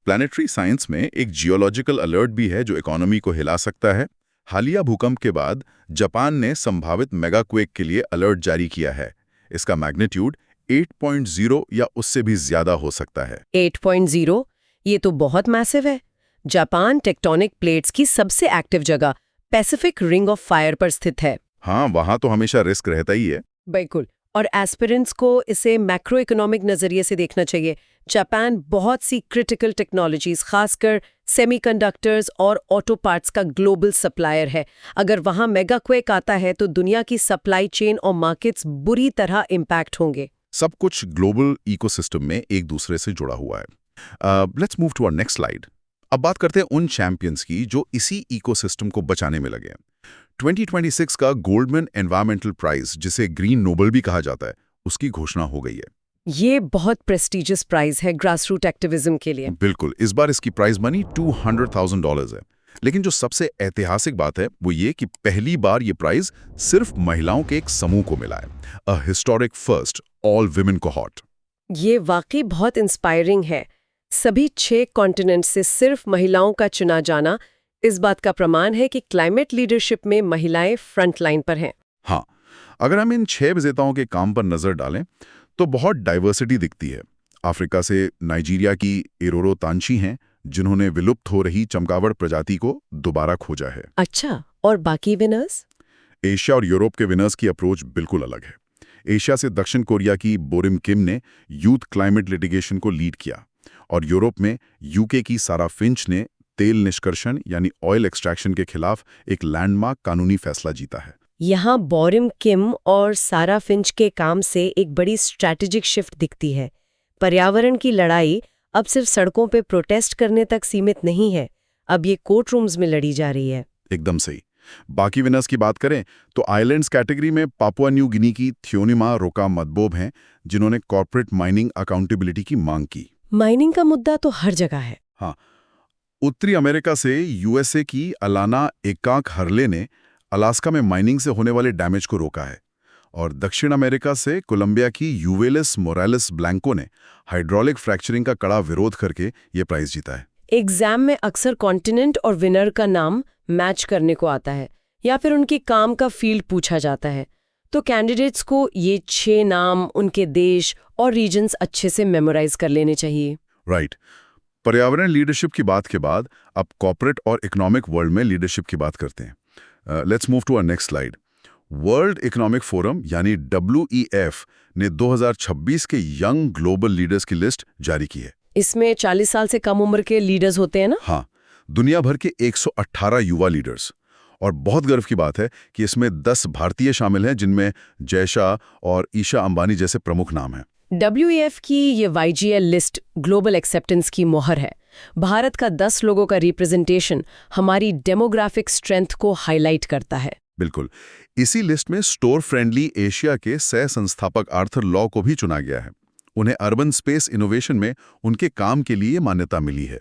प्लैनेटरी साइंस में एक जियोलॉजिकल अलर्ट भी है जो इकोनॉमी को हिला सकता है। हालिया भूकंप के बाद जापान ने संभावित मेगाक्वेक के लिए अलर्ट जारी किया है। इसका मैग्नीट्यूड 8.0 या उससे भी ज्यादा हो सकता है। 8.0 ये तो बहुत मैसिव है। जापान टेक्टोनिक प्लेट्स की सबसे एक्टिव जगह पैसिफिक रिंग ऑफ फायर पर स्थित है। हाँ, वहां तो हमेशा रिस्क रहता ही है। बिल्कुल। और एस्पिरेंट्स को इसे मैक्रो इकोनॉमिक नजरिए से देखना चाहिए। जापान बहुत सी क्रिटिकल टेक्नोलॉजीज, खासकर सेमीकंडक्टर्स और ऑटो पार्ट्स का ग्लोबल सप्लायर है। अगर वहां मेगाक्वेक आता है तो दुनिया की सप्लाई चेन और मार्केट्स बुरी तरह इम्पैक्ट होंगे। सब कुछ ग्लोबल इकोसिस्टम में एक दूसरे से जुड़ा हुआ है। Let's move to our next slide. अब बात करते हैं उन चैंपियंस की जो इसी इकोसिस्टम को बचाने में लगे हैं। 2026 का गोल्डमैन एनवायरमेंटल प्राइज, जिसे ग्रीन नोबल भी कहा जाता है, उसकी घोषणा हो गई है। ये बहुत प्रेस्टिजियस प्राइज है ग्रासरूट एक्टिविज्म के लिए। बिल्कुल। इस बार इसकी प्राइज मनी $200,000 है। लेकिन जो सबसे ऐतिहासिक बात है वो ये कि पहली बार ये प्राइज सिर्फ महिलाओं के एक समूह को मिला है। A historic first all women cohort. ये वाकई बहुत इंस्पायरिंग है। सभी 6 कॉन्टिनेंट से सिर्फ महिलाओं का चुना जाना इस बात का प्रमाण है कि क्लाइमेट लीडरशिप में महिलाएं फ्रंट लाइन पर हैं। हाँ, अगर हम इन 6 विजेताओं के काम पर नजर डालें तो बहुत डाइवर्सिटी दिखती है। अफ्रीका से नाइजीरिया की इरोरो तांची हैं, जिन्होंने विलुप्त हो रही चमगादड़ प्रजाति को दोबारा खोजा है। अच्छा, और बाकी विनर्स? एशिया और यूरोप के विनर्स की अप्रोच बिल्कुल अलग है। एशिया से दक्षिण कोरिया की बोरिम किम ने यूथ क्लाइमेट लिटिगेशन को लीड किया, और यूरोप में यूके की सारा फिंच ने तेल निष्कर्षण यानी ऑयल एक्सट्रैक्शन के खिलाफ एक लैंडमार्क कानूनी फैसला जीता है। यहाँ बोरिम किम और सारा फिंच के काम से एक बड़ी स्ट्रैटेजिक शिफ्ट दिखती है। पर्यावरण की लड़ाई अब सिर्फ सड़कों पे प्रोटेस्ट करने तक सीमित नहीं है, अब ये कोर्ट रूम्स में लड़ी जा रही है। एकदम सही। बाकी विनर्स की बात करें तो आइलैंड्स कैटेगरी में पापुआ न्यू गिनी की थियोनिमा रोका मदबोब हैं, जिन्होंने कॉर्पोरेट माइनिंग अकाउंटेबिलिटी की मांग की। माइनिंग का मुद्दा तो हर जगह है। हाँ, उत्तरी अमेरिका से यूएसए की अलाना एकाक हरले ने अलास्का में माइनिंग से होने वाले डैमेज को रोका है, और दक्षिण अमेरिका से कोलंबिया की यूवेलिस मोरालेस ब्लैंको ने हाइड्रोलिक फ्रैक्चरिंग का कड़ा विरोध करके ये प्राइज जीता है। एग्जाम में अक्सर कॉन्टिनेंट और विनर का नाम मैच करने को आता है या फिर उनके काम का फील्ड पूछा जाता है, तो कैंडिडेट्स को ये 6 नाम, उनके देश और रीजन्स अच्छे से मेमोराइज कर लेने चाहिए। राइट। पर्यावरण लीडरशिप की बात के बाद अब कॉर्पोरेट और इकोनॉमिक वर्ल्ड में लीडरशिप की बात करते हैं। Let's move to our next slide. World Economic Forum यानी WEF ने 2026 के यंग ग्लोबल लीडर्स की लिस्ट जारी की है। इसमें 40 साल से कम उम्र के लीडर्स होते हैं ना? हाँ, दुनिया भर के 118 युवा लीडर्स। और बहुत गर्व की बात है कि इसमें 10 भारतीय शामिल हैं, जिनमें जय शाह और ईशा अंबानी जैसे प्रमुख नाम हैं। WEF की ये YGL लिस्ट ग्लोबल एक्सेप्टेंस की मोहर है। भारत का 10 लोगों का रिप्रेजेंटेशन हमारी डेमोग्राफिक स्ट्रेंथ को हाईलाइट करता है। बिल्कुल। इसी लिस्ट में स्टोर फ्रेंडली एशिया के सह संस्थापक आर्थर लॉ को भी चुना गया है। उन्हें अर्बन स्पेस इनोवेशन में उनके काम के लिए मान्यता मिली है।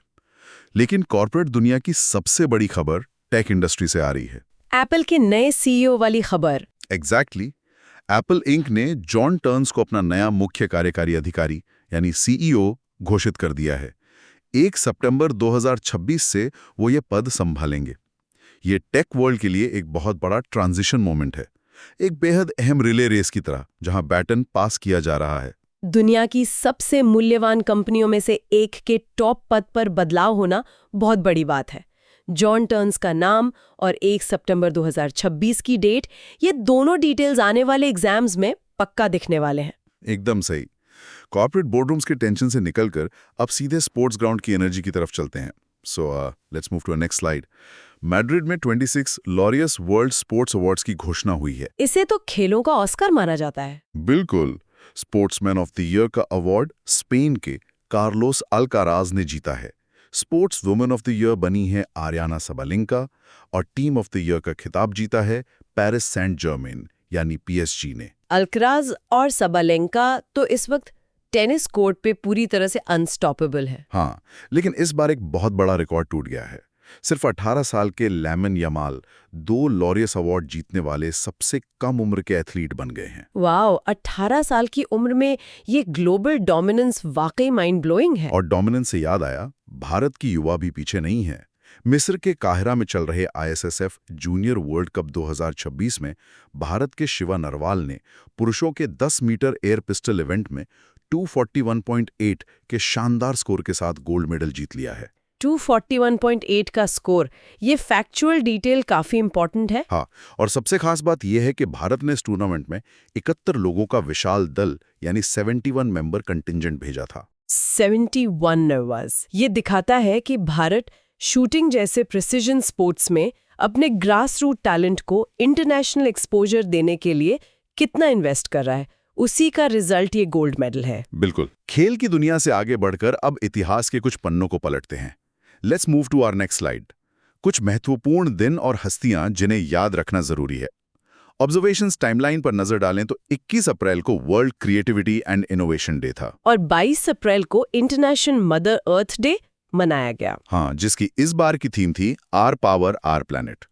लेकिन कॉर्पोरेट दुनिया की सबसे बड़ी खबर टेक इंडस्ट्री से आ रही है। एप्पल के नए CEO वाली खबर। एग्जैक्टली। एप्पल इंक ने जॉन टर्न्स को अपना नया मुख्य कार्यकारी अधिकारी यानी CEO घोषित कर दिया है। 1 सितंबर 2026 से वो ये पद संभालेंगे। ये टेक वर्ल्ड के लिए एक बहुत बड़ा ट्रांजिशन मोमेंट है, एक बेहद अहम रिले रेस की तरह जहां बैटन पास किया जा रहा है। दुनिया की सबसे मूल्यवान कंपनियों में से एक के टॉप पद पर बदलाव होना बहुत बड़ी बात है। जॉन टर्न्स का नाम और 1 सितंबर 2026 की डेट, ये दोनों डिटेल्स आने वाले एग्जाम्स में पक्का दिखने वाले हैं। एकदम सही। कॉर्पोरेट बोर्डरूम्स के टेंशन से निकलकर अब सीधे स्पोर्ट्स ग्राउंड की एनर्जी की तरफ चलते हैं। So let's move to a next slide. Madrid में 26 लॉरियस वर्ल्ड स्पोर्ट्स अवार्ड्स की घोषणा हुई है। इसे तो खेलों का ऑस्कर माना जाता है। बिल्कुल। स्पोर्ट्समैन ऑफ द ईयर का अवार्ड स्पेन के कार्लोस अल्काराज ने जीता है। Sports women of the year बनी है आरियाना सबालेंका और टीम ऑफ द ईयर का खिताब जीता है पेरिस सेंट जर्मेन यानी PSG ने। अल्कराज और सबालेंका तो इस वक्त टेनिस कोर्ट पे पूरी तरह से अनस्टॉपेबल है। हाँ, लेकिन इस बार एक बहुत बड़ा रिकॉर्ड टूट गया है। सिर्फ 18 साल के लैमन यमाल 2 लॉरियस अवार्ड जीतने वाले सबसे कम उम्र के एथलीट बन गए हैं। वाओ, 18 साल की उम्र में ये ग्लोबल डोमिनेंस वाकई माइंड ब्लोइंग है। और डोमिनेंस से याद आया, भारत की युवा भी पीछे नहीं है। मिस्र के काहिरा में चल रहे ISSF जूनियर वर्ल्ड कप 2026 में भारत के शिवा नरवाल ने पुरुषों के 10 मीटर एयर पिस्टल इवेंट में 241.8 के शानदार स्कोर के साथ गोल्ड मेडल जीत लिया है। 241.8 का स्कोर, ये फैक्चुअल डिटेल काफी इंपॉर्टेंट है। हाँ, और सबसे खास बात यह है कि भारत ने इस टूर्नामेंट में 71 लोगों का विशाल दल यानी 71 मेंबर कंटिंजेंट भेजा था। 71 नर्वाज। ये दिखाता है कि भारत शूटिंग जैसे प्रिसिजन स्पोर्ट्स में अपने ग्रास रूट टैलेंट को इंटरनेशनल एक्सपोजर देने के लिए कितना इन्वेस्ट कर रहा है। उसी का रिजल्ट ये गोल्ड मेडल है। बिल्कुल। खेल की दुनिया से आगे बढ़कर अब इतिहास के कुछ पन्नों को पलटते हैं। Let's move to our next slide. कुछ महत्वपूर्ण दिन और हस्तियां जिन्हें याद रखना जरूरी है। ऑब्जर्वेशंस टाइमलाइन पर नजर डालें तो 21 अप्रैल को world creativity and innovation day था और 22 अप्रैल को इंटरनेशनल मदर अर्थ डे मनाया गया। हाँ, जिसकी इस बार की थीम थी आर पावर आर प्लैनेट।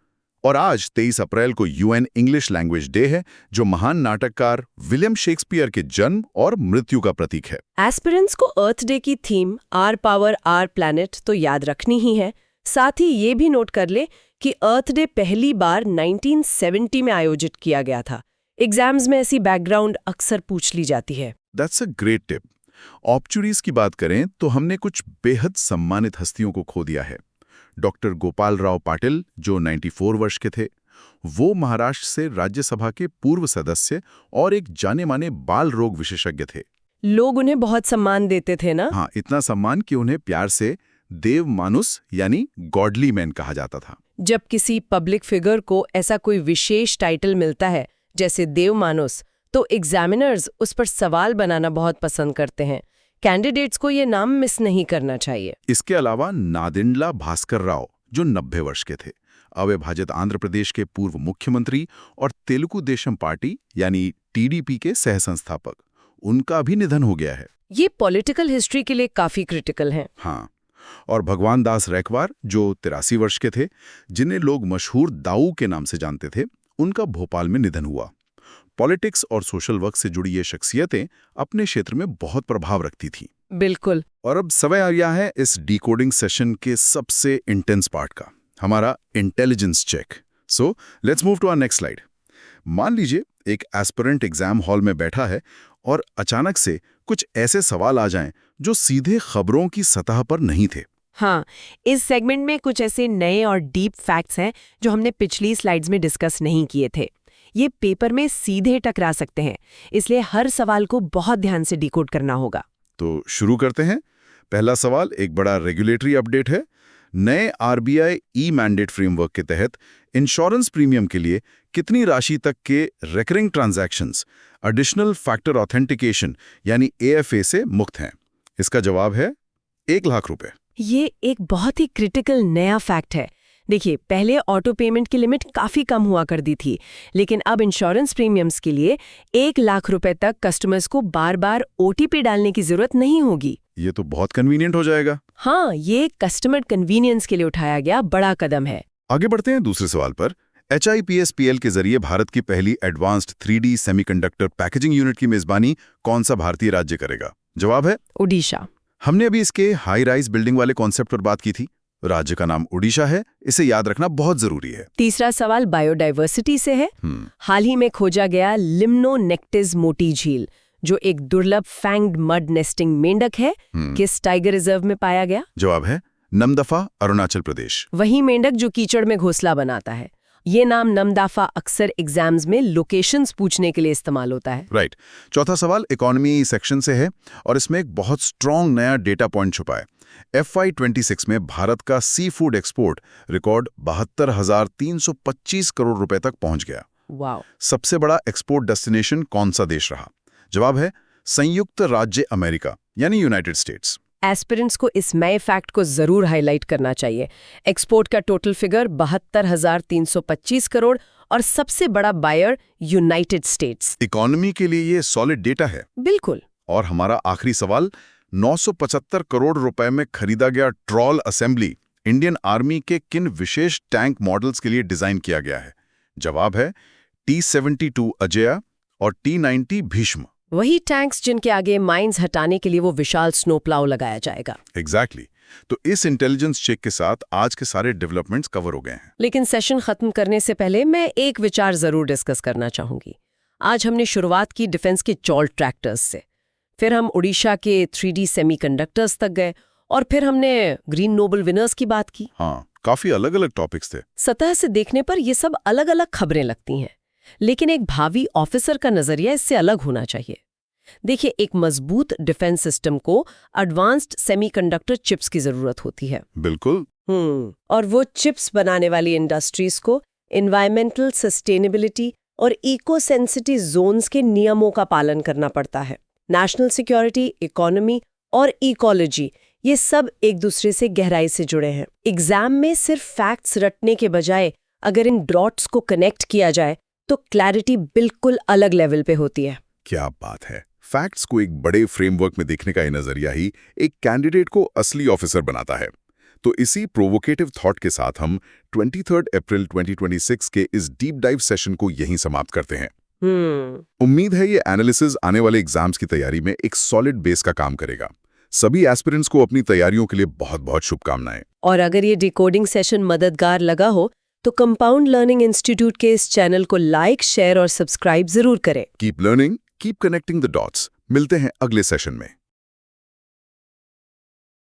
और आज 23 अप्रैल को UN इंग्लिश लैंग्वेज डे है, जो महान नाटककार विलियम शेक्सपियर के जन्म और मृत्यु का प्रतीक है। एस्पिरेंट्स को अर्थ डे की theme our power our planet तो याद रखनी ही है। साथ ही ये भी नोट कर ले कि अर्थ डे पहली बार 1970 में आयोजित किया गया था। एग्जाम्स में ऐसी बैकग्राउंड अक्सर पूछ ली जाती है। That's a great tip. Obituaries की बात करें तो हमने कुछ बेहद सम्मानित हस्तियों को खो दिया है। डॉक्टर गोपाल राव पाटिल, जो 94 वर्ष के थे, वो महाराष्ट्र से राज्यसभा के पूर्व सदस्य और एक जाने माने बाल रोग विशेषज्ञ थे। लोग उन्हें बहुत सम्मान देते थे ना? हाँ, इतना सम्मान कि उन्हें प्यार से देव मानुस यानी गॉडली मैन कहा जाता था। जब किसी पब्लिक फिगर को ऐसा कोई विशेष टाइटल मिलता है जैसे देव मानुस, तो एग्जामिनर्स उस पर सवाल बनाना बहुत पसंद करते हैं। कैंडिडेट्स को ये नाम मिस नहीं करना चाहिए। इसके अलावा नादिंड्ला भास्कर राव, जो 90 वर्ष के थे, अविभाजित आंध्र प्रदेश के पूर्व मुख्यमंत्री और तेलुगु देशम पार्टी यानी TDP के सह संस्थापक, उनका भी निधन हो गया है। ये पॉलिटिकल हिस्ट्री के लिए काफी क्रिटिकल है। हाँ, और भगवान दास रैकवार, जो 83 वर्ष के थे, जिन्हें लोग मशहूर दाऊ के नाम से जानते थे, उनका भोपाल में निधन हुआ। पॉलिटिक्स और सोशल वर्क से जुड़ी ये शख्सियतें अपने क्षेत्र में बहुत प्रभाव रखती थीं। बिल्कुल। और अब समय आ गया है इस डिकोडिंग सेशन के सबसे इंटेंस पार्ट का, हमारा intelligence check. So let's move to our next slide. मान लीजिए एक एस्पिरेंट एग्जाम हॉल में बैठा है और अचानक से कुछ ऐसे सवाल आ जाएं जो सीधे खबरों की सतह पर नहीं थे। हाँ, इस सेगमेंट में कुछ ऐसे नए और डीप फैक्ट्स हैं जो हमने पिछली स्लाइड्स में डिस्कस नहीं किए थे। ये पेपर में सीधे टकरा सकते हैं, इसलिए हर सवाल को बहुत ध्यान से डिकोड करना होगा। तो शुरू करते हैं। पहला सवाल एक बड़ा रेगुलेटरी अपडेट है। नए RBI ई-मैंडेट फ्रेमवर्क के तहत इंश्योरेंस प्रीमियम के लिए कितनी राशि तक के recurring transactions additional factor authentication यानी AFA से मुक्त हैं? इसका जवाब है 1 लाख रुपए। ये एक बहुत ही क्रिटिकल नया फैक्ट है। देखिए, पहले ऑटो पेमेंट की लिमिट काफी कम हुआ करती थी, लेकिन अब इंश्योरेंस प्रीमियम्स के लिए 1 लाख रुपए तक कस्टमर्स को बार बार OTP डालने की जरूरत नहीं होगी। ये तो बहुत कन्वीनियंट हो जाएगा। हाँ, ये कस्टमर कन्वीनियंस के लिए उठाया गया बड़ा कदम है। आगे बढ़ते हैं दूसरे सवाल पर। HIPSPL के जरिए भारत की पहली advanced 3D semiconductor packaging unit की मेजबानी कौन सा भारतीय राज्य करेगा? जवाब है ओडिशा। हमने अभी इसके हाई राइज बिल्डिंग वाले कॉन्सेप्ट पर बात की थी। राज्य का नाम ओडिशा है, इसे याद रखना बहुत जरूरी है। तीसरा सवाल बायोडाइवर्सिटी से है। हाल ही में खोजा गया लिम्नोनेक्टिस मोटी झील, जो एक दुर्लभ फैंग्ड मड नेस्टिंग मेंढक है, किस टाइगर रिजर्व में पाया गया? जवाब है नमदफा, अरुणाचल प्रदेश। वही मेंढक जो कीचड़ में घोंसला बनाता है। ये नाम नमदाफा अक्सर एग्जाम्स में लोकेशंस पूछने के लिए इस्तेमाल होता है। राइट। चौथा सवाल इकोनॉमी सेक्शन से है और इसमें एक बहुत स्ट्रॉन्ग नया डेटा पॉइंट छुपा है। FY26 में भारत का sea food export record 72,325 crore रुपए तक पहुंच गया। वाओ। सबसे बड़ा एक्सपोर्ट डेस्टिनेशन कौन सा देश रहा? जवाब है संयुक्त राज्य अमेरिका यानी यूनाइटेड स्टेट्स। एस्पिरेंट्स को इस नए फैक्ट को जरूर हाईलाइट करना चाहिए। एक्सपोर्ट का टोटल फिगर 72,325 करोड़ और सबसे बड़ा बायर यूनाइटेड स्टेट्स। इकोनॉमी के लिए ये सॉलिड डेटा है। बिल्कुल। और हमारा आखिरी सवाल, 975 करोड़ रुपए में खरीदा गया ट्रॉल असेंबली इंडियन आर्मी के किन विशेष टैंक मॉडल्स के लिए डिजाइन किया गया है? जवाब है T-72 अजय और T-90 भीष्म। वही टैंक्स जिनके आगे माइंस हटाने के लिए वो विशाल स्नो प्लाउ लगाया जाएगा। एग्जैक्टली। तो इस इंटेलिजेंस चेक के साथ आज के सारे डेवलपमेंट्स कवर हो गए हैं। लेकिन सेशन खत्म करने से पहले मैं एक विचार जरूर डिस्कस करना चाहूंगी। आज हमने शुरुआत की डिफेंस के चॉल्ट ट्रैक्टर्स से, फिर हम उड़ीसा के 3D सेमीकंडक्टर्स तक गए और फिर हमने ग्रीन नोबल विनर्स की बात की। हाँ, काफी अलग अलग टॉपिक्स थे। सतह से देखने पर ये सब अलग अलग खबरें लगती हैं, लेकिन एक भावी ऑफिसर का नजरिया इससे अलग होना चाहिए। देखिए, एक मजबूत डिफेंस सिस्टम को एडवांस्ड सेमीकंडक्टर चिप्स की जरूरत होती है। बिल्कुल। और वो चिप्स बनाने वाली इंडस्ट्रीज को एनवायरमेंटल सस्टेनेबिलिटी और इको सेंसिटिव जोन्स के नियमों का पालन करना पड़ता है। नेशनल सिक्योरिटी, इकोनॉमी और इकोलॉजी, ये सब एक दूसरे से गहराई से जुड़े हैं। एग्जाम में सिर्फ फैक्ट्स रटने के बजाय अगर इन डॉट्स को कनेक्ट किया जाए तो क्लैरिटी बिल्कुल अलग लेवल पे होती है। क्या बात है। फैक्ट्स को एक बड़े फ्रेमवर्क में देखने का ये नजरिया ही एक कैंडिडेट को असली ऑफिसर बनाता है। तो इसी प्रोवोकेटिव थॉट के साथ हम 23 अप्रैल 2026 के इस डीप डाइव सेशन को यहीं समाप्त करते हैं। उम्मीद है ये एनालिसिस आने वाले एग्जाम्स की तैयारी में एक सॉलिड बेस का काम करेगा। सभी एस्पिरेंट्स को अपनी तैयारियों के लिए बहुत बहुत शुभकामनाएं। और अगर ये डिकोडिंग सेशन मददगार लगा हो तो कंपाउंड लर्निंग इंस्टीट्यूट के इस चैनल को लाइक, शेयर और सब्सक्राइब जरूर करें। Keep learning, keep connecting the dots. मिलते हैं अगले सेशन में।